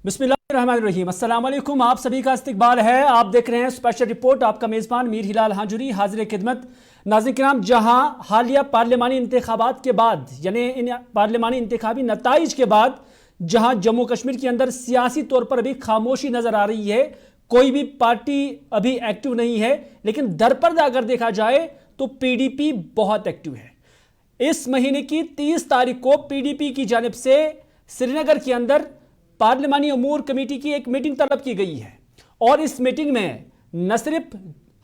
बिस्मिल्लाहिर्रहमानिर्रहीम। अस्सलाम वालेकुम। आप सभी का इस्तकबाल है। आप देख रहे हैं स्पेशल रिपोर्ट। आपका मेज़बान मीर हिलाल हाजुरी हाजिर खिदमत। नाज़रीन किराम, जहां हालिया पार्लिमानी इंतखाबात के बाद यानी इन पार्लिमानी इंतखाबी नताइज के बाद जहां जम्मू कश्मीर के अंदर सियासी तौर पर अभी खामोशी नज़र आ रही है, कोई भी पार्टी अभी एक्टिव नहीं है, लेकिन दरपर्दा अगर देखा जाए तो पीडीपी बहुत एक्टिव है। इस महीने की 30 तारीख को पीडीपी की जानिब से श्रीनगर के अंदर पार्लिमानी अमूर कमेटी की एक मीटिंग तलब की गई है और इस मीटिंग में न सिर्फ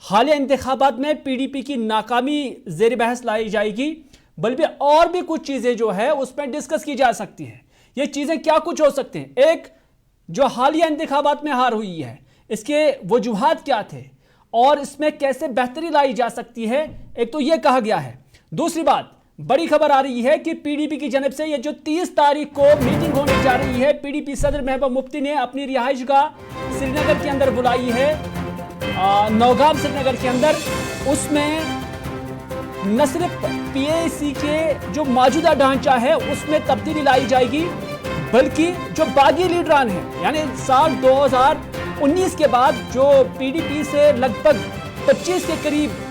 हालिया इंतखाबात में पीडीपी की नाकामी ज़ेर बहस लाई जाएगी, बल्कि और भी कुछ चीज़ें जो है उसमें डिस्कस की जा सकती हैं। ये चीज़ें क्या कुछ हो सकते हैं? एक, जो हालिया इंतखाबात में हार हुई है, इसके वजूहात क्या थे और इसमें कैसे बेहतरी लाई जा सकती है, एक तो ये कहा गया है। दूसरी बात, बड़ी खबर आ रही है कि पीडीपी की जानब से ये जो 30 तारीख को मीटिंग होने जा रही है, पीडीपी सदर महबूबा मुफ्ती ने अपनी रिहाइश गाह श्रीनगर के अंदर बुलाई है, नौगाम श्रीनगर के अंदर। उसमें न सिर्फ पीएसी के जो मौजूदा ढांचा है उसमें तब्दीली लाई जाएगी, बल्कि जो बागी लीडरान हैं, यानी साल 2019 के बाद जो पीडीपी से लगभग 25 के करीब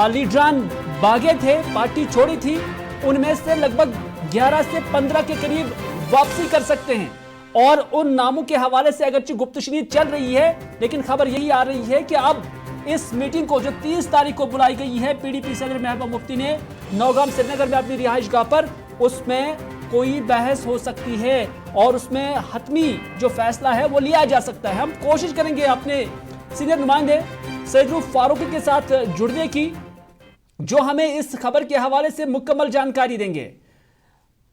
लीडरान भागे थे, पार्टी छोड़ी थी, उनमें से लगभग 11 से 15 के करीब वापसी कर सकते हैं। और उन नामों के हवाले से अगरचे गुप्तशनी चल रही है, लेकिन खबर यही आ रही है कि अब इस मीटिंग को जो 30 तारीख को बुलाई गई है पीडीपी सदर महबूबा मुफ्ती ने नौगाम श्रीनगर में अपनी रिहाइश गाह पर, उसमें कोई बहस हो सकती है और उसमें हतमी जो फैसला है वो लिया जा सकता है। हम कोशिश करेंगे अपने सीनियर नुमाइंदे सैयद रूफ फारूकी के साथ जुड़ने की, जो हमें इस खबर के हवाले से मुकम्मल जानकारी देंगे।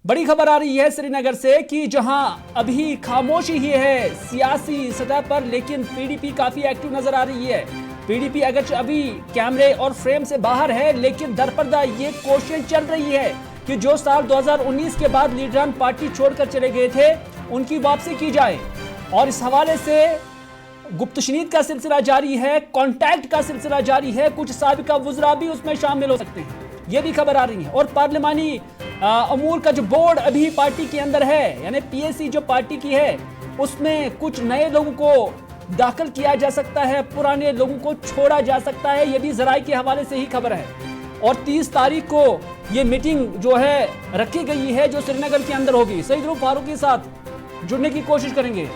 बड़ी खबर आ रही है श्रीनगर से कि जहां अभी खामोशी ही है सियासी सतह पर, लेकिन पीडीपी काफी एक्टिव नजर आ रही है। पीडीपी अगर अभी कैमरे और फ्रेम से बाहर है, लेकिन दरपर्दा ये कोशिश चल रही है कि जो साल 2019 के बाद लीडरान पार्टी छोड़कर चले गए थे उनकी वापसी की जाए। और इस हवाले से गुप्तशनीद का सिलसिला जारी है, कांटेक्ट का सिलसिला जारी है, कुछ साबिका वुज़रा भी उसमें शामिल हो सकते हैं, ये भी खबर आ रही है। और पार्लिमानी अमूर का जो बोर्ड अभी पार्टी के अंदर है, यानी पीएसी जो पार्टी की है, उसमें कुछ नए लोगों को दाखिल किया जा सकता है, पुराने लोगों को छोड़ा जा सकता है, ये भी ज़राए के हवाले से ही खबर है। और 30 तारीख को ये मीटिंग जो है रखी गई है जो श्रीनगर के अंदर होगी। सैयद रूफ फारूकी के साथ जुड़ने की कोशिश करेंगे।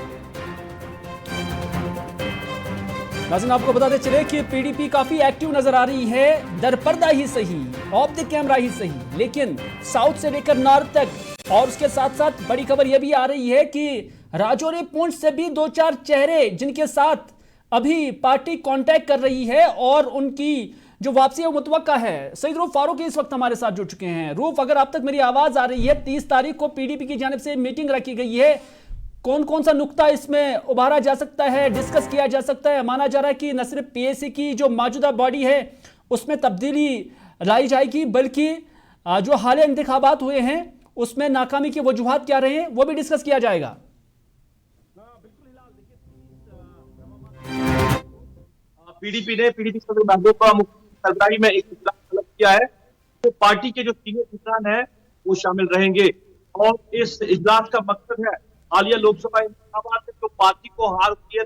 नाज़रीन, आपको बताते चले कि पीडीपी काफी एक्टिव नजर आ रही है, दरपर्दा ही सही, ऑफ द कैमरा ही सही, लेकिन साउथ से लेकर नॉर्थ तक। और उसके साथ साथ बड़ी खबर यह भी आ रही है कि राजौरी पुंछ से भी 2-4 चेहरे जिनके साथ अभी पार्टी कांटेक्ट कर रही है और उनकी जो वापसी है मुतवक्का है। सैयद रूफ फारूकी इस वक्त हमारे साथ जुड़ चुके हैं। रूफ, अगर आप तक मेरी आवाज आ रही है, 30 तारीख को पीडीपी की जानिब से मीटिंग रखी गई है, कौन कौन सा नुक्ता इसमें उभारा जा सकता है, डिस्कस किया जा सकता है? माना जा रहा है कि न सिर्फ पीएसी की जो मौजूदा बॉडी है उसमें तब्दीली लाई जाएगी, बल्कि जो हालिया इंतखाबात हुए हैं उसमें नाकामी की वजूहात क्या रहे हैं वो भी डिस्कस किया जाएगा। पीडीपी सदर महबूबा मुफ्ती सरबराही में एक इजलास तलब किया है, तो पार्टी के जो सीनियर लीडरान हैं वो शामिल रहेंगे। और इस इजलास का मकसद है हालिया लोकसभा इंतखाबात में जो पार्टी को हार हुई है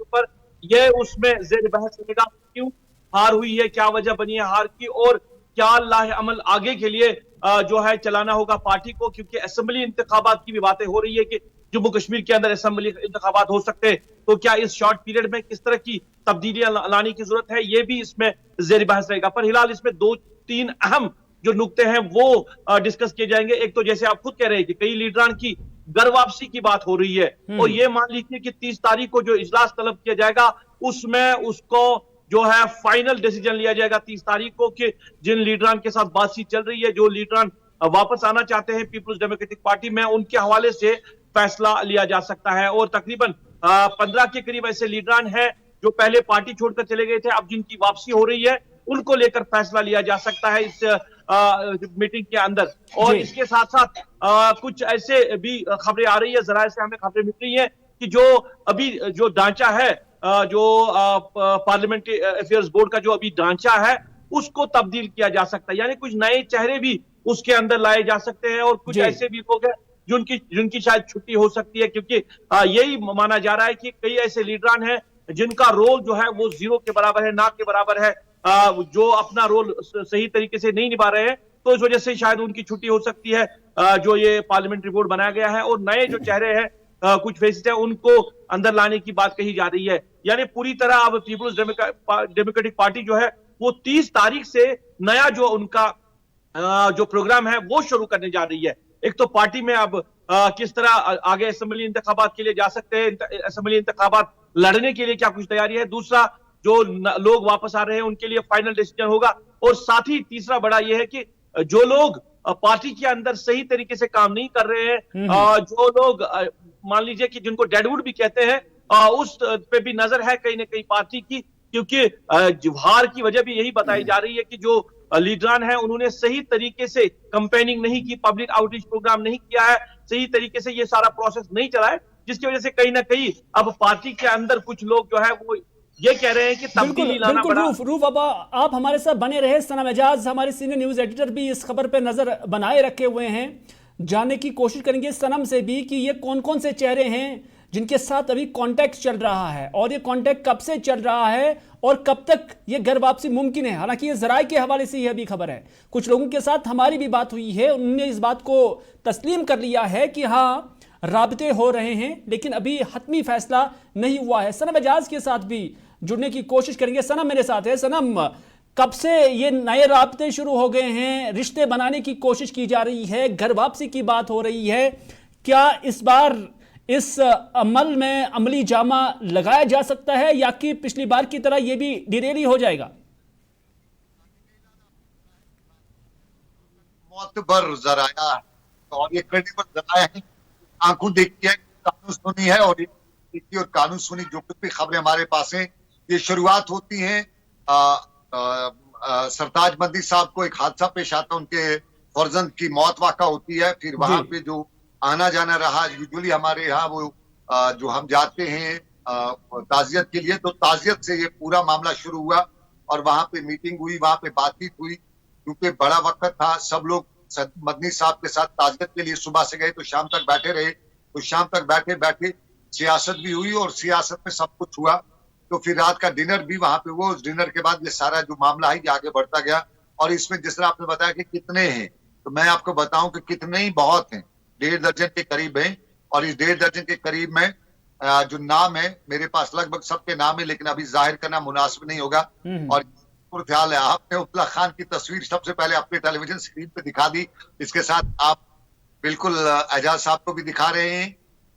पर यह उसमें जेर बहस रहेगा, क्यों हार हुई है, क्या वजह बनी है हार की, और क्या लाहे अमल आगे के लिए जो है चलाना होगा पार्टी को। क्योंकि असेंबली इंतखाबात की भी बातें हो रही है कि जम्मू कश्मीर के अंदर असेंबली इंतखाबात हो सकते हैं, तो क्या इस शॉर्ट पीरियड में किस तरह की तब्दीलियां लाने की जरूरत है, ये भी इसमें जेर बहस रहेगा। पर फिलहाल इसमें 2-3 अहम जो नुक्ते हैं वो डिस्कस किए जाएंगे। एक तो जैसे आप खुद कह रहे हैं कि कई लीडरान की घर वापसी की बात हो रही है, और ये मान लीजिए कि 30 तारीख को जो इजलास तलब किया जाएगा उसमें उसको जो है फाइनल डिसीजन लिया जाएगा 30 तारीख को कि जिन लीडरान के साथ बातचीत चल रही है, जो लीडरान वापस आना चाहते हैं पीपुल्स डेमोक्रेटिक पार्टी में, उनके हवाले से फैसला लिया जा सकता है। और तकरीबन 15 के करीब ऐसे लीडरान हैं जो पहले पार्टी छोड़कर चले गए थे, अब जिनकी वापसी हो रही है उनको लेकर फैसला लिया जा सकता है इस मीटिंग के अंदर। और इसके साथ साथ कुछ ऐसे भी खबरें आ रही है, जराए से हमें खबरें मिल रही है कि जो अभी जो ढांचा है, जो पार्लियामेंट्री अफेयर्स बोर्ड का जो अभी ढांचा है उसको तब्दील किया जा सकता है, यानी कुछ नए चेहरे भी उसके अंदर लाए जा सकते हैं। और कुछ ऐसे भी लोग हैं जिनकी शायद छुट्टी हो सकती है, क्योंकि यही माना जा रहा है कि कई ऐसे लीडरान हैं जिनका रोल जो है वो जीरो के बराबर है, ना के बराबर है, जो अपना रोल सही तरीके से नहीं निभा रहे हैं, तो इस वजह से शायद उनकी छुट्टी हो सकती है। जो ये पार्लियामेंट्री बोर्ड बनाया गया है और नए जो चेहरे हैं, कुछ फेसेस हैं, उनको अंदर लाने की बात कही जा रही है। यानी पूरी तरह अब पीपुल्स डेमोक्रेटिक पार्टी जो है वो 30 तारीख से नया जो उनका जो प्रोग्राम है वो शुरू करने जा रही है। एक तो पार्टी में अब किस तरह आगे असेंबली इंतखाबात के लिए जा सकते हैं, असेंबली इंतखाबात लड़ने के लिए क्या कुछ तैयारी है, दूसरा जो लोग वापस आ रहे हैं उनके लिए फाइनल डिसीजन होगा, और साथ ही तीसरा बड़ा यह है कि जो लोग पार्टी के अंदर सही तरीके से काम नहीं कर रहे हैं, जो लोग मान लीजिए कि जिनको डेडवुड भी कहते हैं, उस पे भी नजर है कहीं ना कहीं पार्टी की, क्योंकि हार की वजह भी यही बताई जा रही है कि जो लीडरान है उन्होंने सही तरीके से कंपेनिंग नहीं की, पब्लिक आउटरीच प्रोग्राम नहीं किया है, सही तरीके से ये सारा प्रोसेस नहीं चला है, जिसकी वजह से कहीं ना कहीं अब पार्टी के अंदर कुछ लोग जो है वो ये कह रहे हैं कि तब्दीली लाना पड़ा। रूफ अब आप हमारे साथ बने रहे। सनम एजाज हमारे सीनियर न्यूज एडिटर भी इस खबर पर नजर बनाए रखे हुए हैं। जानने की कोशिश करेंगे सनम से भी कि ये कौन कौन से चेहरे हैं जिनके साथ अभी कांटेक्ट चल रहा है, और ये कांटेक्ट कब से चल रहा है और कब तक ये घर वापसी मुमकिन है। हालांकि ये जराए के हवाले से ही अभी खबर है, कुछ लोगों के साथ हमारी भी बात हुई है, उन्होंने इस बात को तस्लीम कर लिया है कि हाँ राबते हो रहे हैं, लेकिन अभी हतमी फैसला नहीं हुआ है। सनम एजाज के साथ भी जुड़ने की कोशिश करेंगे। सनम मेरे साथ है। सनम, कब से ये नए राबते शुरू हो गए हैं, रिश्ते बनाने की कोशिश की जा रही है, घर वापसी की बात हो रही है, क्या इस बार इस अमल में अमली जामा लगाया जा सकता है या कि पिछली बार की तरह ये भी डिरेल ही हो जाएगा? मोतबर जराया और ये क्रेडिबल जराया है, आंखों देखती है, कानून सुनी है, और देखी और कानून सुनी जो कुछ भी खबरें हमारे पास हैं, ये शुरुआत होती है। सरताज मदनी साहब को एक हादसा पेश आता है, उनके फर्जंद की मौत वाक़ा होती है, फिर वहां पे जो आना जाना रहा, यूजुअली हमारे यहाँ वो जो हम जाते हैं ताजियत के लिए, तो ताजियत से ये पूरा मामला शुरू हुआ और वहां पे मीटिंग हुई, वहां पे बातचीत हुई, क्योंकि बड़ा वक्त था, सब लोग मदनी साहब के साथ ताजियत के लिए सुबह से गए तो शाम तक बैठे रहे, तो शाम तक बैठे बैठे सियासत भी हुई और सियासत में सब कुछ हुआ, तो फिर रात का डिनर भी वहां पे हुआ। उस डिनर के बाद ये सारा जो मामला है ये आगे बढ़ता गया, और इसमें जिस तरह आपने बताया कि कितने हैं, तो मैं आपको बताऊं कि कितने ही बहुत हैं, 1.5 दर्जन के करीब हैं, और इस 1.5 दर्जन के करीब में जो नाम है मेरे पास लगभग सबके नाम है, लेकिन अभी जाहिर करना मुनासिब नहीं होगा। और ख्याल है आपने उतला खान की तस्वीर सबसे पहले अपने टेलीविजन स्क्रीन पे दिखा दी, इसके साथ आप बिल्कुल एजाज साहब को भी दिखा रहे हैं,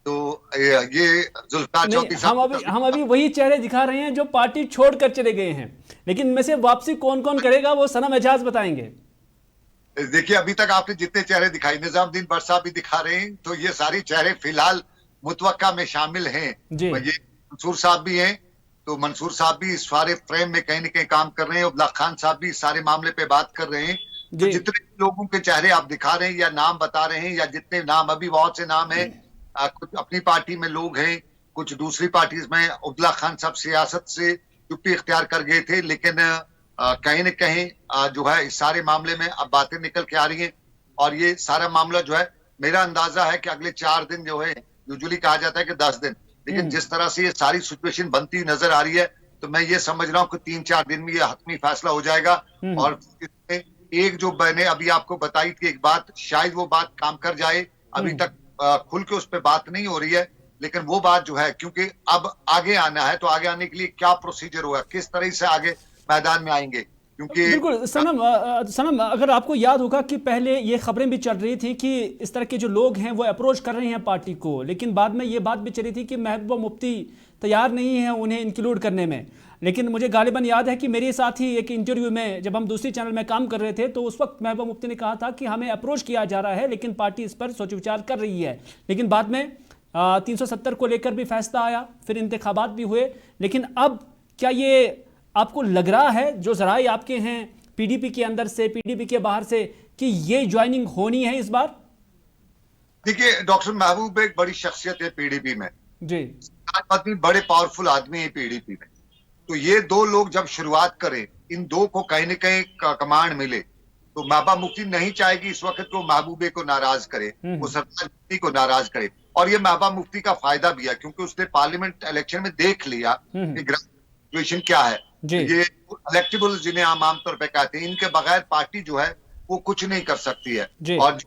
तो ये जुल्फकार चौधरी साहब हम अभी वही चेहरे दिखा रहे हैं जो पार्टी छोड़कर चले गए हैं, लेकिन इनमें से वापसी कौन कौन करेगा वो सनम एजाज बताएंगे। देखिए अभी तक आपने जितने चेहरे दिखाई, निजामुद्दीन भट्ट साहब भी दिखा रहे हैं, तो ये सारे चेहरे फिलहाल मुतवक्का में शामिल हैं। ये मंसूर साहब भी हैं, तो मंसूर साहब भी इस सारे फ्रेम में कहीं न कहीं काम कर रहे हैं, उबला खान साहब भी इस सारे मामले पे बात कर रहे हैं। तो जितने लोगों के चेहरे आप दिखा रहे हैं या नाम बता रहे हैं, या जितने नाम, अभी बहुत से नाम है, कुछ अपनी पार्टी में लोग हैं, कुछ दूसरी पार्टी में। उबला खान साहब सियासत से चुप्पी इख्तियार कर गए थे, लेकिन कहीं न कहीं जो है इस सारे मामले में अब बातें निकल के आ रही हैं, और ये सारा मामला जो है, मेरा अंदाजा है कि अगले 4 दिन जो है, यूजुअली कहा जाता है कि 10 दिन, लेकिन जिस तरह से ये सारी सिचुएशन बनती नजर आ रही है, तो मैं ये समझ रहा हूँ कि 3-4 दिन में ये हतमी फैसला हो जाएगा। और इसमें एक जो मैंने अभी आपको बताई थी एक बात, शायद वो बात काम कर जाए, अभी तक खुल के उस पर बात नहीं हो रही है, लेकिन वो बात जो है, क्योंकि अब आगे आना है, तो आगे आने के लिए क्या प्रोसीजर होगा, किस तरह से आगे मैदान में आएंगे, क्योंकि बिल्कुल सनम अगर आपको याद होगा कि पहले ये खबरें भी चल रही थी कि इस तरह के जो लोग हैं वो अप्रोच कर रहे हैं पार्टी को, लेकिन बाद में ये बात भी चली थी कि महबूबा मुफ्ती तैयार नहीं है उन्हें इंक्लूड करने में। लेकिन मुझे गालिबन याद है कि मेरे साथ ही एक इंटरव्यू में जब हम दूसरी चैनल में काम कर रहे थे, तो उस वक्त महबूबा मुफ्ती ने कहा था कि हमें अप्रोच किया जा रहा है, लेकिन पार्टी इस पर सोच विचार कर रही है। लेकिन बाद में 370 को लेकर भी फैसला आया, फिर इंतखाबात भी हुए। लेकिन अब क्या ये आपको लग रहा है, जो जराए आपके हैं पीडीपी के अंदर से, पीडीपी के बाहर से, कि ये ज्वाइनिंग होनी है इस बार? देखिए डॉक्टर महबूब एक बड़ी शख्सियत है पीडीपी में जी, आदमी बड़े पावरफुल आदमी है पीडीपी में, तो ये 2 लोग जब शुरुआत करें, इन 2 को कहीं न कहीं कमांड मिले, तो महबूबा मुफ्ती नहीं चाहेगी इस वक्त वो महबूबे को नाराज करे, वो सरकार को नाराज करे। और ये महबूबा मुफ्ती का फायदा भी है क्योंकि उसने पार्लियामेंट इलेक्शन में देख लिया कि सिचुएशन क्या है। ये इलेक्टेबल जिन्हें हम आमतौर पर कहते हैं, इनके बगैर पार्टी जो है वो कुछ नहीं कर सकती है। और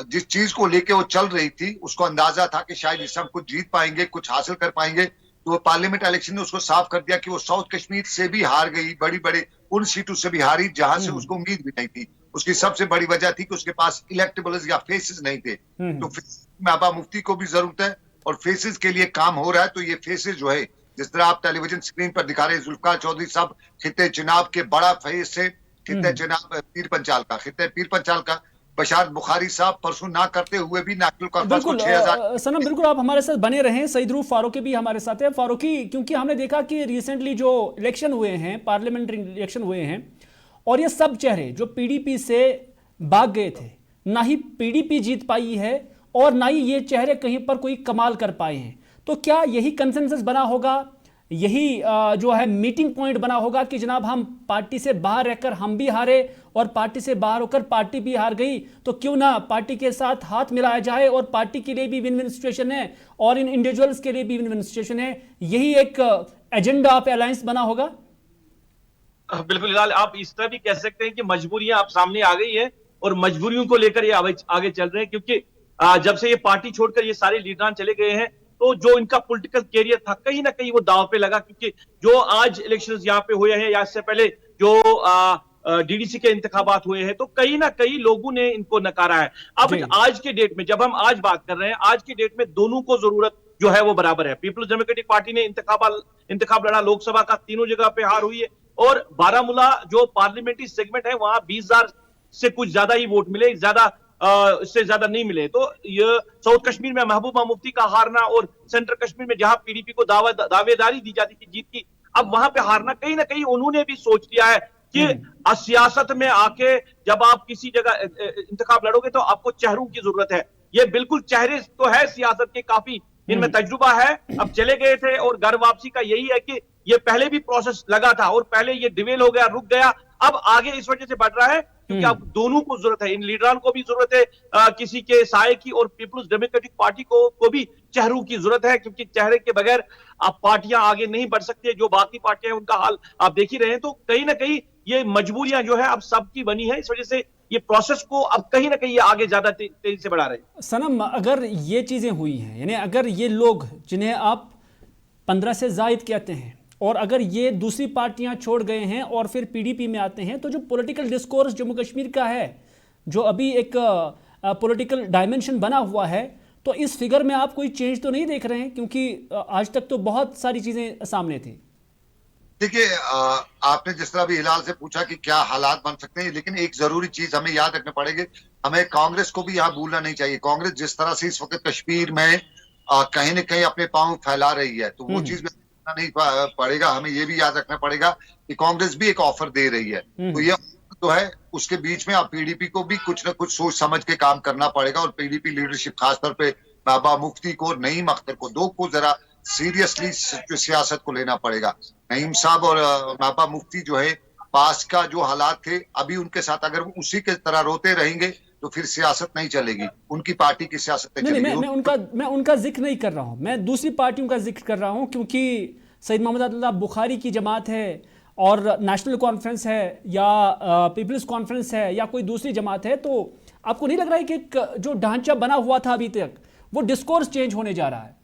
जिस चीज को लेके वो चल रही थी उसको अंदाजा था कि शायद इस सब कुछ जीत पाएंगे, कुछ हासिल कर पाएंगे, तो पार्लियामेंट इलेक्शन ने उसको साफ कर दिया कि वो साउथ कश्मीर से भी हार गई, बड़ी बड़ी उन सीटों से भी हारी जहां से उसको उम्मीद भी नहीं थी। उसकी सबसे बड़ी वजह थी कि उसके पास इलेक्टेबल्स या फेसेस नहीं थे। तो महबूबा मुफ्ती को भी जरूरत है और फेसेस के लिए काम हो रहा है। तो ये फेसेस जो है, जिस तरह आप टेलीविजन स्क्रीन पर दिखा रहे हैं, जुल्फकार चौधरी साहब खित्ते चुनाव के बड़ा फेस है, खित्ते चुनाव पीर पंचाल का बशार बुखारी साहब परसों ना करते हुए भी नेशनल कॉन्फ्रेंस को 6000। सनम बिल्कुल आप हमारे साथ बने रहे। सईद रूफ फारूकी भी हमारे साथ है। फारूकी, क्योंकि हमने देखा कि रिसेंटली जो इलेक्शन हुए हैं, पार्लियामेंट्री इलेक्शन हुए हैं, और ये सब चेहरे जो पीडीपी से भाग गए थे, ना ही पीडीपी जीत पाई है और ना ही ये चेहरे कहीं पर कोई कमाल कर पाए हैं। तो क्या यही कंसेंसस बना होगा, यही जो है मीटिंग पॉइंट बना होगा कि जनाब हम पार्टी से बाहर रहकर हम भी हारे और पार्टी से बाहर होकर पार्टी भी हार गई, तो क्यों ना पार्टी के साथ हाथ मिलाया जाए और पार्टी के लिए भी विन विन सिचुएशन है और इन इंडिविजुअल्स के लिए भी विन विन सिचुएशन है। यही एक एजेंडा ऑफ अलायंस बना होगा। बिल्कुल हिलाल, आप इस तरह भी कह सकते हैं कि मजबूरियां आप सामने आ गई है और मजबूरियों को लेकर ये आगे चल रहे हैं, क्योंकि जब से ये पार्टी छोड़कर ये सारे लीडरान चले गए हैं तो जो इनका पॉलिटिकल कैरियर था कहीं ना कहीं वो दांव पे लगा। क्योंकि जो आज इलेक्शंस यहाँ पे हुए हैं या इससे पहले जो डीडीसी के इंतखाबात हुए हैं, तो कहीं ना कहीं लोगों ने इनको नकारा है। अब आज के डेट में जब हम आज बात कर रहे हैं, आज के डेट में दोनों को जरूरत जो है वो बराबर है। पीपल्स डेमोक्रेटिक पार्टी ने इंतखाब लड़ा, लोकसभा का तीनों जगह पे हार हुई है और बारामूला जो पार्लियामेंट्री सेगमेंट है वहां 20,000 से कुछ ज्यादा ही वोट मिले, इससे ज्यादा नहीं मिले। तो ये साउथ कश्मीर में महबूबा मुफ्ती का हारना और सेंट्रल कश्मीर में जहां पीडीपी को दावेदारी दी जाती थी जीत की, अब वहां पे हारना कहीं ना कहीं उन्होंने भी सोच लिया है कि सियासत में आके जब आप किसी जगह इंतखाब लड़ोगे तो आपको चेहरों की जरूरत है। ये बिल्कुल चेहरे तो है सियासत के, काफी इनमें तजुर्बा है, अब चले गए थे और घर वापसी का यही है कि ये पहले भी प्रोसेस लगा था और पहले ये डिवेल हो गया, रुक गया, अब आगे इस वजह से बढ़ रहा है क्योंकि अब दोनों को जरूरत है। इन लीडरान को भी जरूरत है किसी के साए की और पीपल्स डेमोक्रेटिक पार्टी को भी चेहरों की जरूरत है, क्योंकि चेहरे के बगैर अब पार्टियां आगे नहीं बढ़ सकती। जो बाकी पार्टियां हैं उनका हाल आप देख ही रहे हैं। तो कहीं ना कहीं ये मजबूरियां जो है अब सबकी बनी है, इस वजह से ये प्रोसेस को अब कहीं ना कहीं ये आगे ज्यादा तेजी से बढ़ा रहे हैं। सनम, अगर ये चीजें हुई हैं, यानी अगर ये लोग जिन्हें आप 15 से जायद कहते हैं और अगर ये दूसरी पार्टियां छोड़ गए हैं और फिर पीडीपी में आते हैं, तो जो पॉलिटिकल डिस्कोर्स जम्मू कश्मीर का है, जो अभी एक पॉलिटिकल डायमेंशन बना हुआ है, तो इस फिगर में आप कोई चेंज तो नहीं देख रहे हैं? क्योंकि आज तक तो बहुत सारी चीजें सामने थी। देखिए, आपने जिस तरह भी हिलाल से पूछा कि क्या हालात बन सकते हैं, लेकिन एक जरूरी चीज हमें याद रखना पड़ेगी, हमें कांग्रेस को भी यहाँ भूलना नहीं चाहिए। कांग्रेस जिस तरह से इस वक्त कश्मीर में कहीं न कहीं अपने पांव फैला रही है, तो वो चीज नहीं पड़ेगा। हमें ये भी याद रखना पड़ेगा कि कांग्रेस भी एक ऑफर दे रही है, तो ये तो है, उसके बीच में अब पीडीपी को भी कुछ न कुछ सोच समझ के काम करना पड़ेगा और पीडीपी लीडरशिप खासतौर पे महबूबा मुफ्ती को और नईम अख्तर को, दो को जरा सीरियसली सियासत को लेना पड़ेगा। नईम साहब और महबूबा मुफ्ती जो है, पास का जो हालात थे अभी उनके साथ अगर वो उसी के तरह रोते रहेंगे तो फिर सियासत नहीं चलेगी, उनकी पार्टी की सियासत नहीं चलेगी। मैं उनका जिक्र नहीं कर रहा हूं, मैं दूसरी पार्टियों का जिक्र कर रहा हूं, क्योंकि सईद मोहम्मद अब्दुल्ला बुखारी की जमात है और नेशनल कॉन्फ्रेंस है या पीपल्स कॉन्फ्रेंस है या कोई दूसरी जमात है, तो आपको नहीं लग रहा है कि जो ढांचा बना हुआ था अभी तक वो डिस्कोर्स चेंज होने जा रहा है?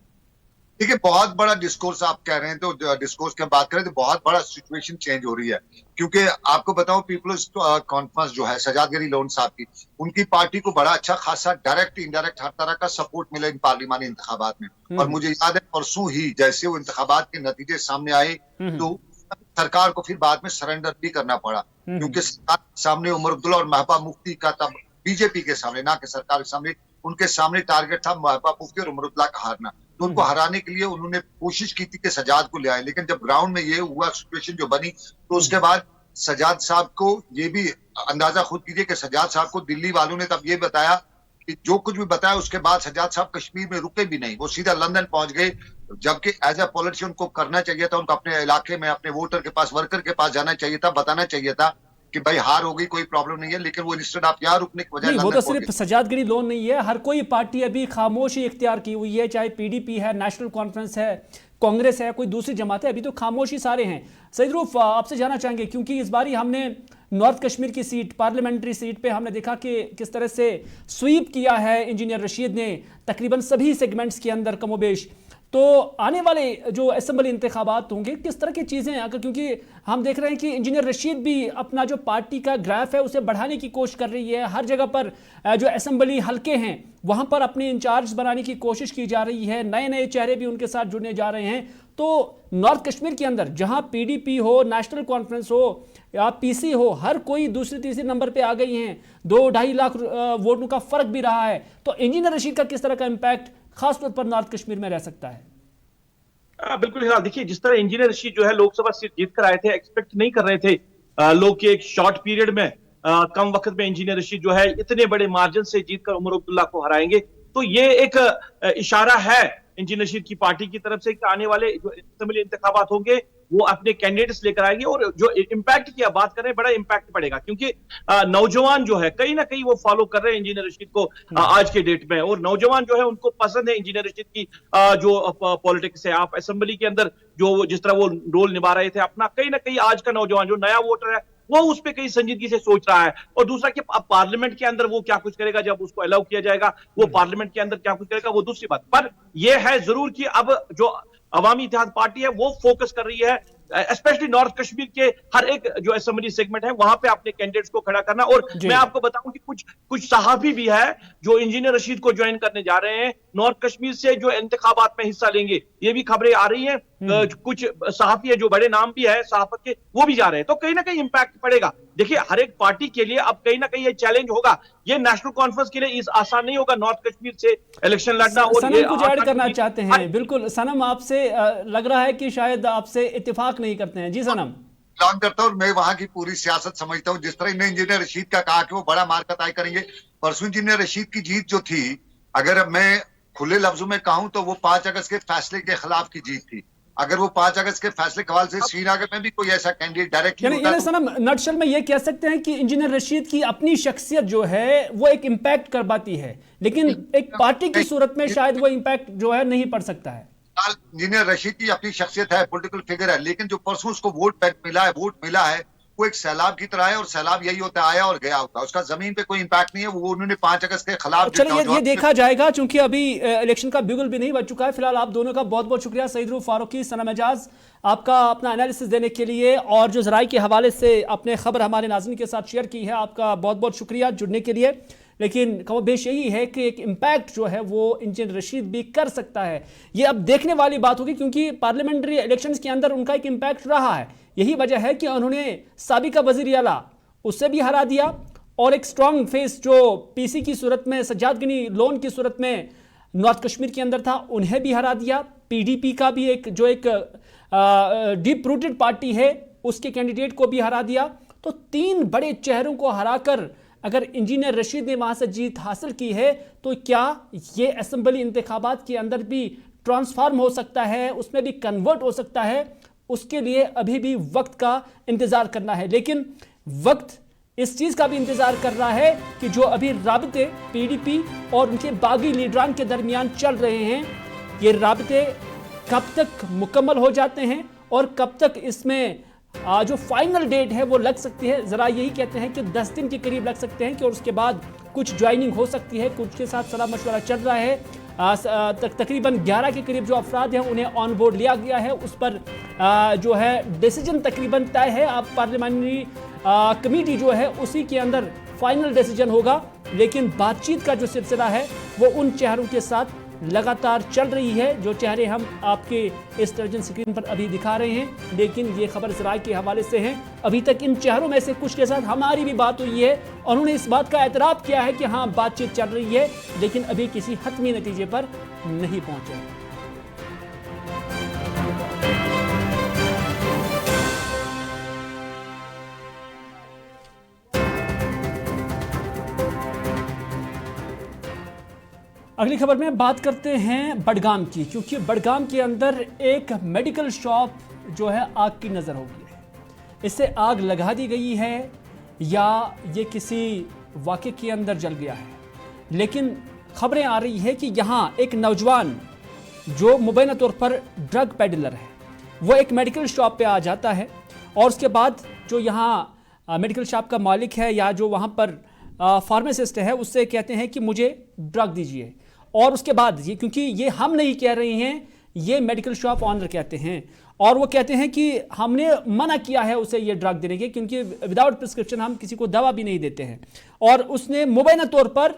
देखिए, बहुत बड़ा डिस्कोर्स आप कह रहे हैं, तो डिस्कोर्स की बात करें तो बहुत बड़ा सिचुएशन चेंज हो रही है। क्योंकि आपको बताऊं, पीपल्स कॉन्फ्रेंस जो है सजाद गरी लोन साहब की, उनकी पार्टी को बड़ा अच्छा खासा डायरेक्ट इंडायरेक्ट हर तरह का सपोर्ट मिला इन पार्लिमानी इंतखाबात में। और मुझे याद है परसों ही जैसे वो इंतखाबात के नतीजे सामने आए तो सरकार को फिर बाद में सरेंडर भी करना पड़ा, क्योंकि सरकार के सामने उमर अब्दुल्ला और महबूबा मुफ्ती का, तब बीजेपी के सामने, ना कि सरकार के सामने, उनके सामने टारगेट था महबूबा मुफ्ती और उमर अब्दुल्ला का हारना। तो उनको हराने के लिए उन्होंने कोशिश की थी कि सजाद को ले आए, लेकिन जब ग्राउंड में ये हुआ सिचुएशन जो बनी, तो उसके बाद सजाद साहब को ये भी अंदाजा खुद कीजिए कि सजाद साहब को दिल्ली वालों ने तब ये बताया कि जो कुछ भी बताया उसके बाद सजाद साहब कश्मीर में रुके भी नहीं, वो सीधा लंदन पहुंच गए। जबकि एज ए पॉलिटिशियन उनको करना चाहिए था, उनको अपने इलाके में अपने वोटर के पास, वर्कर के पास जाना चाहिए था, बताना चाहिए था कि भाई हार हो गई कोई प्रॉब्लम नहीं है, लेकिन वो इंस्टेड ऑफ यहाँ रुकने की बजाय वो तो सिर्फ सजादगिरी लोन नहीं है, हर कोई पार्टी अभी खामोशी इख्तियार की हुई है, चाहे पीडीपी है, नेशनल कॉन्फ्रेंस है, कांग्रेस है, कोई दूसरी जमात है, अभी तो खामोशी सारे हैं। सईद रूफ, आपसे जानना चाहेंगे क्योंकि इस बारी हमने नॉर्थ कश्मीर की सीट, पार्लियामेंट्री सीट पे हमने देखा कि किस तरह से स्वीप किया है इंजीनियर रशीद ने तकरीबन सभी सेगमेंट्स के अंदर कमोबेश। तो आने वाले जो असेंबली इंतखाबात होंगे किस तरह की चीज़ें अगर, क्योंकि हम देख रहे हैं कि इंजीनियर रशीद भी अपना जो पार्टी का ग्राफ है उसे बढ़ाने की कोशिश कर रही है, हर जगह पर जो असेंबली हल्के हैं वहाँ पर अपने इंचार्ज बनाने की कोशिश की जा रही है, नए नए चेहरे भी उनके साथ जुड़ने जा रहे हैं। तो नॉर्थ कश्मीर के अंदर जहाँ पीडीपी हो, नेशनल कॉन्फ्रेंस हो या पीसी हो, हर कोई दूसरे तीसरे नंबर पे आ गई हैं, 2-2.5 लाख वोटों का फर्क भी रहा है। तो इंजीनियर रशीद का किस तरह का इम्पैक्ट खासतौर पर नॉर्थ कश्मीर में रह सकता है? बिल्कुल हिलाल, देखिए जिस तरह इंजीनियर रशीद जो है लोकसभा सीट जीत कर आए थे, एक्सपेक्ट नहीं कर रहे थे लोग के एक शॉर्ट पीरियड में कम वक्त में इंजीनियर रशीद जो है इतने बड़े मार्जिन से जीतकर उमर अब्दुल्ला को हराएंगे। तो ये एक इशारा है इंजीनियर रशीद की पार्टी की तरफ से कि आने वाले जो असेंबली इंतखाबात होंगे वो अपने कैंडिडेट्स लेकर आएंगे, और जो इम्पैक्ट की आप बात कर रहे हैं बड़ा इम्पैक्ट पड़ेगा, क्योंकि नौजवान जो है कहीं ना कहीं वो फॉलो कर रहे हैं इंजीनियर रशीद को आज के डेट में, और नौजवान जो है उनको पसंद है इंजीनियर रशीद की जो पॉलिटिक्स है। आप असेंबली के अंदर जो जिस तरह वो रोल निभा रहे थे अपना, कहीं ना कहीं आज का नौजवान जो नया वोटर है वो उस पर कई संजीदगी से सोच रहा है। और दूसरा कि अब पार्लियामेंट के अंदर वो क्या कुछ करेगा जब उसको अलाउ किया जाएगा, वो पार्लियामेंट के अंदर क्या कुछ करेगा वो दूसरी बात। पर यह है जरूर कि अब जो अवामी इत्तेहाद पार्टी है वो फोकस कर रही है स्पेशली नॉर्थ कश्मीर के हर एक जो असेंबली सेगमेंट है वहां पे अपने कैंडिडेट्स को खड़ा करना। और मैं आपको बताऊं कि कुछ सहाफी भी है जो इंजीनियर रशीद को ज्वाइन करने जा रहे हैं, नॉर्थ कश्मीर से जो इंतखाबात में हिस्सा लेंगे, ये भी खबरें आ रही हैं। कुछ सहाफी है जो बड़े नाम भी है सहाफत के, वो भी जा रहे हैं। तो कहीं ना कहीं इंपैक्ट पड़ेगा। देखिए हर एक पार्टी के लिए अब कहीं ना कहीं ये चैलेंज होगा, ये नेशनल कॉन्फ्रेंस के लिए इस आसान नहीं होगा नॉर्थ कश्मीर से इलेक्शन लड़ना। और सनम कुछ ऐड करना चाहते हैं? बिल्कुल सनम, आपसे लग रहा है कि शायद आपसे इत्तेफाक नहीं करते हैं। जी सनम। ऐलान करता हूँ, मैं वहां की पूरी सियासत समझता हूँ। जिस तरह इन्हें इंजीनियर रशीद का कहा कि वो बड़ा मार्का तय करेंगे, परसों इंजीनियर रशीद की जीत जो थी, अगर मैं खुले लफ्जों में कहूं तो वो 5 अगस्त के फैसले के खिलाफ की जीत थी। अगर वो 5 अगस्त के फैसले के हवाले से श्रीनगर में भी कोई ऐसा कैंडिडेट डायरेक्टली सनम नटशल में ये कह सकते हैं कि इंजीनियर रशीद की अपनी शख्सियत जो है वो एक इम्पैक्ट कर पाती है, लेकिन एक पार्टी की सूरत में शायद वो इम्पैक्ट जो है नहीं पड़ सकता है। इंजीनियर रशीद की अपनी शख्सियत है, पॉलिटिकल फिगर है, लेकिन जो परसों उसको वोट मिला है वो एक सैलाब की तरह है, और सैलाब यही होता है आया और गया होता है, उसका जमीन पे कोई इंपैक्ट नहीं है। वो उन्होंने 5 अगस्त के खिलाफ चलिए ये देखा जाएगा, क्योंकि अभी इलेक्शन का बिगुल भी नहीं बच चुका है। फिलहाल आप दोनों का बहुत बहुत शुक्रिया, सईद रूफ फारूकी, सनम एजाज, आपका अपना एनालिसिस देने के लिए और जो ज़राए के हवाले से आपने खबर हमारे नाज़रीन के साथ शेयर की है, आपका बहुत बहुत शुक्रिया जुड़ने के लिए। लेकिन कमोबेश यही है कि एक इम्पैक्ट जो है वो इंजीनियर रशीद भी कर सकता है। ये अब देखने वाली बात होगी, क्योंकि पार्लियामेंट्री इलेक्शंस के अंदर उनका एक इम्पैक्ट रहा है। यही वजह है कि उन्होंने साबिका वज़ीर आला उससे भी हरा दिया, और एक स्ट्रॉन्ग फेस जो पीसी की सूरत में, सजादगिरी लोन की सूरत में नॉर्थ कश्मीर के अंदर था, उन्हें भी हरा दिया। पीडीपी का भी एक डीप रूटेड पार्टी है, उसके कैंडिडेट को भी हरा दिया। तो 3 बड़े चेहरों को हराकर अगर इंजीनियर रशीद ने वहाँ से जीत हासिल की है, तो क्या ये असेंबली इंतखाबात के अंदर भी ट्रांसफॉर्म हो सकता है, उसमें भी कन्वर्ट हो सकता है? उसके लिए अभी भी वक्त का इंतज़ार करना है। लेकिन वक्त इस चीज़ का भी इंतज़ार कर रहा है कि जो अभी राबते पीडीपी और उनके बागी लीडरान के दरमियान चल रहे हैं, ये राबते कब तक मुकम्मल हो जाते हैं और कब तक इसमें जो फाइनल डेट है वो लग सकती है। ज़रा यही कहते हैं कि 10 दिन के करीब लग सकते हैं, कि और उसके बाद कुछ ज्वाइनिंग हो सकती है। कुछ के साथ सलाह मशवरा चल रहा है। तकरीबन 11 के करीब जो अफराद हैं उन्हें ऑन बोर्ड लिया गया है, उस पर जो है डिसीजन तकरीबन तय है। अब पार्लियामेंट्री कमेटी जो है उसी के अंदर फाइनल डिसीजन होगा। लेकिन बातचीत का जो सिलसिला है वो उन चेहरों के साथ लगातार चल रही है, जो चेहरे हम आपके इस टेलीविजन स्क्रीन पर अभी दिखा रहे हैं। लेकिन ये खबर ज़राए के हवाले से है। अभी तक इन चेहरों में से कुछ के साथ हमारी भी बात हुई है, उन्होंने इस बात का एतराफ़ किया है कि हाँ बातचीत चल रही है, लेकिन अभी किसी हतमी नतीजे पर नहीं पहुंचे। अगली खबर में बात करते हैं बडगाम की, क्योंकि बडगाम के अंदर एक मेडिकल शॉप जो है आग की नज़र हो गई है। इससे आग लगा दी गई है। या ये किसी वाक़े के अंदर जल गया है। लेकिन खबरें आ रही है कि यहाँ एक नौजवान जो मुबैना तौर पर ड्रग पेडलर है, वो एक मेडिकल शॉप पे आ जाता है और उसके बाद जो यहाँ मेडिकल शॉप का मालिक है या जो वहाँ पर फार्मासिस्ट है उससे कहते हैं कि मुझे ड्रग दीजिए। और उसके बाद ये, क्योंकि ये हम नहीं कह रहे हैं, ये मेडिकल शॉप ऑनर कहते हैं और वो कहते हैं कि हमने मना किया है उसे ये ड्रग देने के, क्योंकि विदाउट प्रिस्क्रिप्शन हम किसी को दवा भी नहीं देते हैं। और उसने मुबैना तौर पर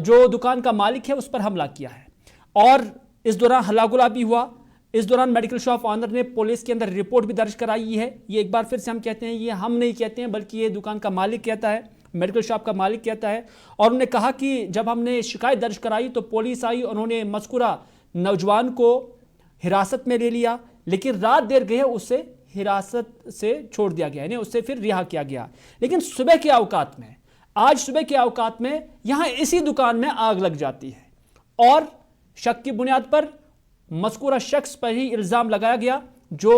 जो दुकान का मालिक है उस पर हमला किया है और इस दौरान हल्ला गुल्ला भी हुआ। इस दौरान मेडिकल शॉप ऑनर ने पुलिस के अंदर रिपोर्ट भी दर्ज कराई है। ये एक बार फिर से हम कहते हैं, ये हम नहीं कहते हैं बल्कि ये दुकान का मालिक कहता है, मेडिकल शॉप का मालिक कहता है। और उन्होंने कहा कि जब हमने शिकायत दर्ज कराई तो पुलिस आई, उन्होंने मज़कूरा नौजवान को हिरासत में ले लिया, लेकिन रात देर गए उसे हिरासत से छोड़ दिया गया, यानी उससे फिर रिहा किया गया। लेकिन सुबह के औकात में, आज सुबह के औकात में यहाँ इसी दुकान में आग लग जाती है और शक की बुनियाद पर मज़कूरा शख्स पर ही इल्ज़ाम लगाया गया जो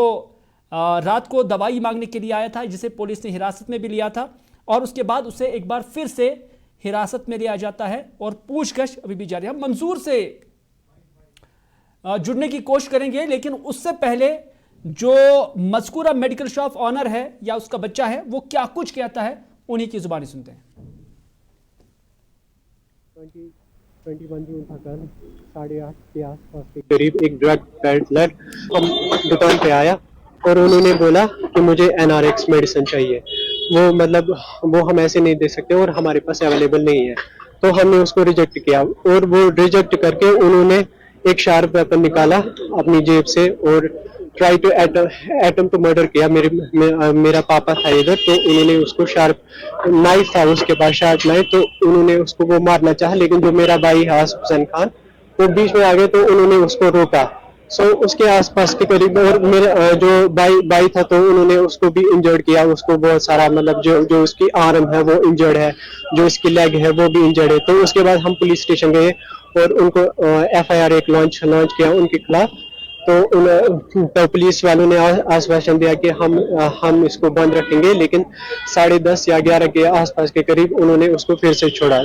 रात को दवाई मांगने के लिए आया था, जिसे पुलिस ने हिरासत में भी लिया था। और उसके बाद उसे एक बार फिर से हिरासत में लिया जाता है और पूछताछ अभी भी जारी है। हम मंजूर से जुड़ने की कोशिश करेंगे, लेकिन उससे पहले जो मज़कूरा मेडिकल शॉप ऑनर है या उसका बच्चा है वो क्या कुछ कहता है, उन्हीं की जुबानी सुनते हैं। 21 जून था कल 8:30 के आसपास के करीब एक ड्रग पेडलर हम दुकान पे आया और उन्होंने बोला कि मुझे NRX मेडिसिन चाहिए। वो हम ऐसे नहीं दे सकते और हमारे पास अवेलेबल नहीं है, तो हमने उसको रिजेक्ट किया और वो रिजेक्ट करके उन्होंने एक शार्प वेपन निकाला अपनी जेब से और try to attempt to murder किया। मेरा पापा था इधर, तो उन्होंने उसको शार्प नाइफ था उसके पास, शार्प नाइफ, तो उन्होंने उसको वो मारना चाहा, लेकिन जो मेरा भाई है आसिफ हुसैन खान वो बीच में आ गए तो उन्होंने उसको रोका। उसके आसपास के करीब और मेरा जो भाई था तो उन्होंने उसको भी इंजर्ड किया, उसको बहुत सारा जो उसकी आर्म है वो इंजर्ड है, जो इसकी लेग है वो भी इंजर्ड है। तो उसके बाद हम पुलिस स्टेशन गए और उनको FIR एक लॉन्च किया उनके खिलाफ। तो पुलिस वालों ने आश्वासन दिया कि हम इसको बंद रखेंगे, लेकिन 10:30 या 11 के आसपास के करीब उन्होंने उसको फिर से छोड़ा।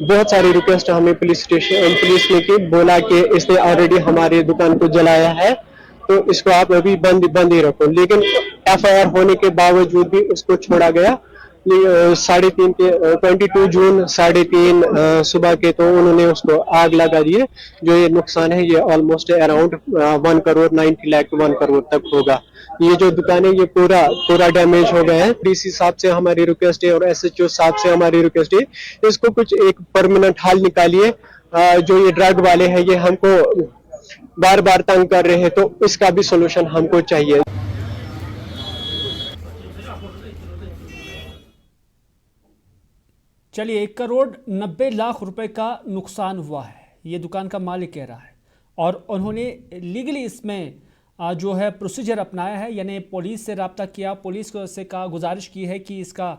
बहुत सारी रिक्वेस्ट हमें पुलिस ने की, बोला कि इसने ऑलरेडी हमारी दुकान को जलाया है तो इसको आप अभी बंद ही रखो, लेकिन FIR होने के बावजूद भी उसको छोड़ा गया। 3:30 के 22 जून 3:30 सुबह के तो उन्होंने उसको आग लगा दी है। जो ये नुकसान है ये ऑलमोस्ट अराउंड 1 करोड़ 90 लाख 1 करोड़ तक होगा। ये जो दुकान है ये पूरा डैमेज हो गया है। DC साहब से हमारी रिक्वेस्ट है और SHO साहब से हमारी रिक्वेस्ट है, इसको कुछ एक परमानेंट हल निकालिए। जो ये ड्रग वाले हैं ये हमको बार बार तंग कर रहे हैं, तो इसका भी सोल्यूशन हमको चाहिए। चलिए, 1 करोड़ 90 लाख रुपए का नुकसान हुआ है, ये दुकान का मालिक कह रहा है और उन्होंने लीगली इसमें जो है प्रोसीजर अपनाया है, यानी पुलिस से रब्ता किया, पुलिस को से कहा गुजारिश की है कि इसका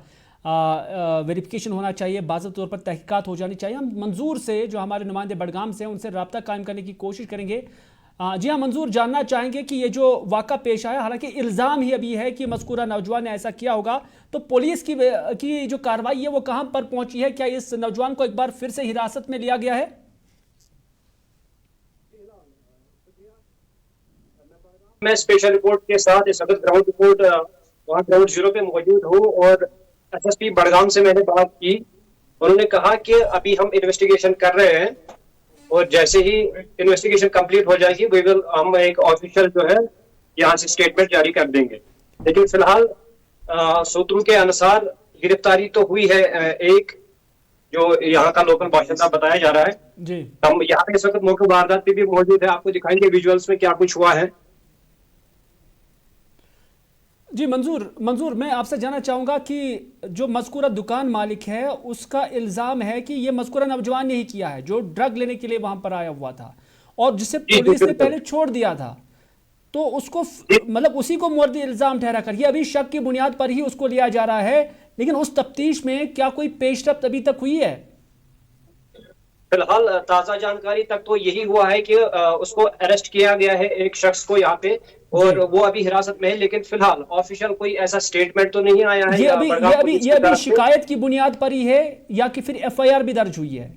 वेरिफिकेशन होना चाहिए, बाज़ाब्ता तौर पर तहकीकात हो जानी चाहिए। हम मंजूर से जो हमारे नुमाइंदे बडगाम से हैं उनसे रब्ता कायम करने की कोशिश करेंगे। जी हाँ मंजूर, जानना चाहेंगे कि ये जो वाक़ा पेश आया, हालांकि इल्ज़ाम ही अभी है कि मज़कूरा नौजवान ने ऐसा किया होगा, तो पुलिस की जो कार्रवाई है वो कहाँ पर पहुंची है? क्या इस नौजवान को एक बार फिर से हिरासत में लिया गया है? मैं स्पेशल रिपोर्ट के साथ इस वक्त ग्राउंड रिपोर्ट वहाँ ग्राउंड जीरो पे मौजूद हूँ और SSP बडगाम से मैंने बात की। उन्होंने कहा कि अभी हम इन्वेस्टिगेशन कर रहे हैं और जैसे ही इन्वेस्टिगेशन कंप्लीट हो जाएगी हम एक ऑफिशियल जो है यहाँ से स्टेटमेंट जारी कर देंगे। लेकिन फिलहाल सूत्रों के अनुसार गिरफ्तारी तो हुई है, एक जो यहाँ का लोकल बाशिंदा बताया जा रहा है जी। हम यहाँ पे इस वक्त मौके वारदात पे भी मौजूद है, आपको दिखाएंगे विजुअल्स में क्या कुछ हुआ है। जी मंजूर, मैं आपसे जानना चाहूँगा कि जो मज़कूरा दुकान मालिक है उसका इल्ज़ाम है कि ये मज़कूरा नौजवान ने ही किया है जो ड्रग लेने के लिए वहाँ पर आया हुआ था और जिसे पुलिस ने पहले छोड़ दिया था, तो उसको मतलब उसी को मुर्दी इल्ज़ाम ठहरा कर ये अभी शक की बुनियाद पर ही उसको लिया जा रहा है। लेकिन उस तफ्तीश में क्या कोई पेशरफ्त अभी तक हुई है? फिलहाल ताज़ा जानकारी तक तो यही हुआ है कि उसको अरेस्ट किया गया है, एक शख्स को यहाँ पे और वो अभी हिरासत में है, लेकिन फिलहाल ऑफिशियल कोई ऐसा स्टेटमेंट तो नहीं आया है। ये अभी शिकायत की बुनियाद पर ही है या कि फिर FIR भी दर्ज हुई है?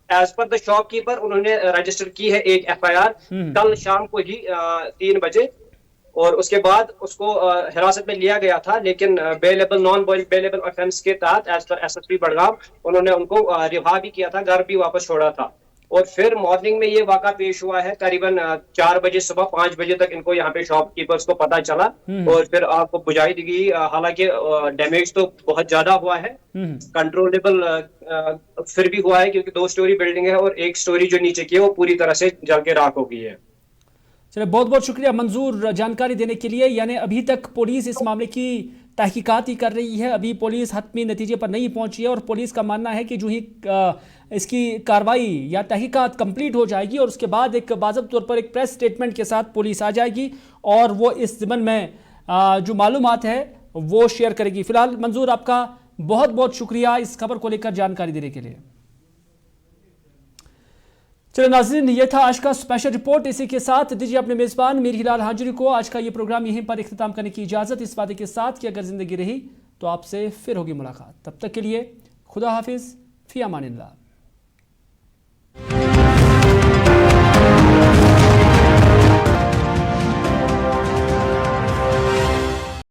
एज पर द शॉपकीपर उन्होंने रजिस्टर की है एक FIR कल शाम को ही 3 बजे, और उसके बाद उसको हिरासत में लिया गया था, लेकिन बेलेबल नॉन बेलेबल ऑफेंस के तहत एज पर SSP बड़गाम उन्होंने उनको रिहा भी किया था, घर भी वापस छोड़ा था। और फिर मॉर्निंग में ये वाक़ा पेश हुआ है, करीबन 4 बजे सुबह 5 बजे तक इनको यहाँ पे शॉपकीपर्स को पता चला और फिर आपको बुझाई दी गई। हालांकि डैमेज तो बहुत ज्यादा हुआ है, कंट्रोलेबल फिर भी हुआ है क्योंकि 2 स्टोरी बिल्डिंग है और 1 स्टोरी जो नीचे की है वो पूरी तरह से जल के राख हो गई है। चलिए, बहुत बहुत शुक्रिया मंजूर जानकारी देने के लिए। यानी अभी तक पुलिस इस मामले की तहकीकात ही कर रही है, अभी पुलिस हतमी नतीजे पर नहीं पहुंची है और पुलिस का मानना है कि जो ही इसकी कार्रवाई या तहकीकात कंप्लीट हो जाएगी और उसके बाद एक बाज़ाब्ता तौर पर एक प्रेस स्टेटमेंट के साथ पुलिस आ जाएगी और वो इस ज़िम्न में जो मालूमात है वो शेयर करेगी। फिलहाल मंजूर, आपका बहुत बहुत शुक्रिया इस खबर को लेकर जानकारी देने के लिए। चलो नाज़रीन, ये था आज का स्पेशल रिपोर्ट। इसी के साथ दीजिए अपने मेज़बान मीर हिलाल हांजुरी को आज का ये प्रोग्राम यहीं पर इख्तिताम करने की इजाज़त, इस वादे के साथ कि अगर ज़िंदगी रही तो आपसे फिर होगी मुलाकात। तब तक के लिए खुदा हाफिज़, फ़ी अमानिल्लाह।